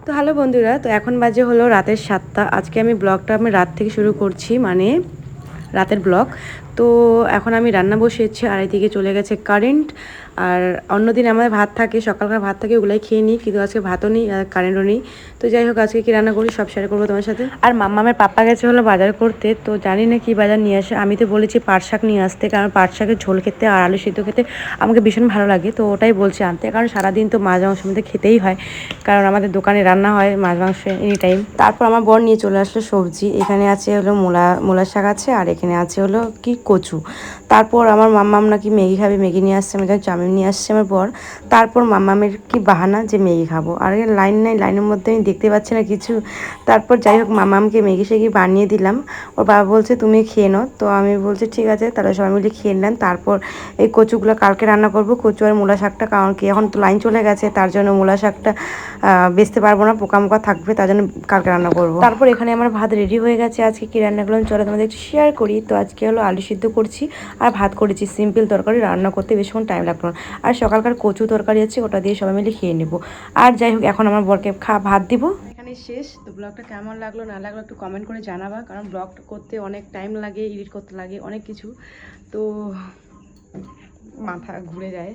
তো হ্যালো বন্ধুরা, তো এখন বাজে হলো রাতের 7টা। আজকে আমি ব্লগটা রাত থেকে শুরু করছি, মানে রাতের ব্লগ। তো এখন আমি রান্না বসিয়েছি আর এদিকে চলে গেছে কারেন্ট। আর অন্যদিন আমাদের ভাত থাকে, সকালকার ভাত থাকে, ওগুলাই খেয়ে নিই, কিন্তু আজকে ভাতও নেই আর কারেন্টও নেই। তো যাই হোক, আজকে কী রান্না করি সব শেয়ার করবো তোমার সাথে। আর মাম্মামের পাপা গেছে হলো বাজার করতে, তো জানি না কী বাজার নিয়ে আসে। আমি তো বলেছি পাট শাক নিয়ে আসতে, কারণ পাট শাকের ঝোল খেতে আর আলু সিদ্ধ খেতে আমাকে ভীষণ ভালো লাগে। তো ওটাই বলছে আনতে, কারণ সারাদিন তো মাছ মাংসের মধ্যে খেতেই হয়, কারণ আমাদের দোকানে রান্না হয় মাছ মাংস এনি টাইম। তারপর আমার বর নিয়ে চলে আসলো সবজি। এখানে আছে হলো মূলা শাক আছে, আর এখানে আছে হলো কি কচু। তারপর আমার মাম্মাম নাকি ম্যাগি খাবে, ম্যাগি নিয়ে আসছে। আমি চাউমিন নিয়ে আসছে আমার বর। তারপর মাম্মামের কি বাহানা যে ম্যাগি খাবো, আর লাইন নাই, লাইনের মধ্যে আমি দেখতে পাচ্ছি না কিছু। তারপর যাই হোক, মাম্মামকে ম্যাগি সেগি বানিয়ে দিলাম। ওর বাবা বলছে তুমি খেয়ে নাও, তো আমি বলছি ঠিক আছে, তাহলে সবাই মিলে খেয়ে নিলাম। তারপর এই কচুগুলো কালকে রান্না করবো, কচু আর মূলা শাকটা, কারণ কি এখন তো লাইন চলে গেছে, তার জন্য মূলা শাকটা বেচতে পারবো না, পোকা থাকবে, তার জন্য কালকে রান্না করবো। তারপর এখানে আমার ভাত রেডি হয়ে গেছে। আজকে কি রান্না করলাম চলো তোমাদের একটু শেয়ার করি। তো আজকে হলো আলু সিদ্ধ করছি আর ভাত করেছি, সিম্পল তরকারি, রান্না করতে বেশিক্ষণ টাইম লাগলো না। আর সকালকার কচু তরকারি আছে, ওটা দিয়ে সবাই মিলে খেয়ে নেবো। আর যাই হোক, এখন আমার বরকে ভাত দিব। এখানে শেষ। তো ব্লগটা কেমন লাগলো না লাগলো একটু কমেন্ট করে জানাবা, কারণ ব্লগ করতে অনেক টাইম লাগে, এডিট করতে লাগে অনেক কিছু, তো মাথা ঘুরে যায়,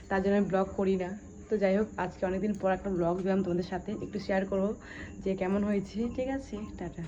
তার জন্য আমি ব্লগ করি না। তো যাই হোক, আজকে অনেকদিন পর একটা ব্লগ দিলাম তোমাদের সাথে, একটু শেয়ার করবো যে কেমন হয়েছে। ঠিক আছে, টাটা।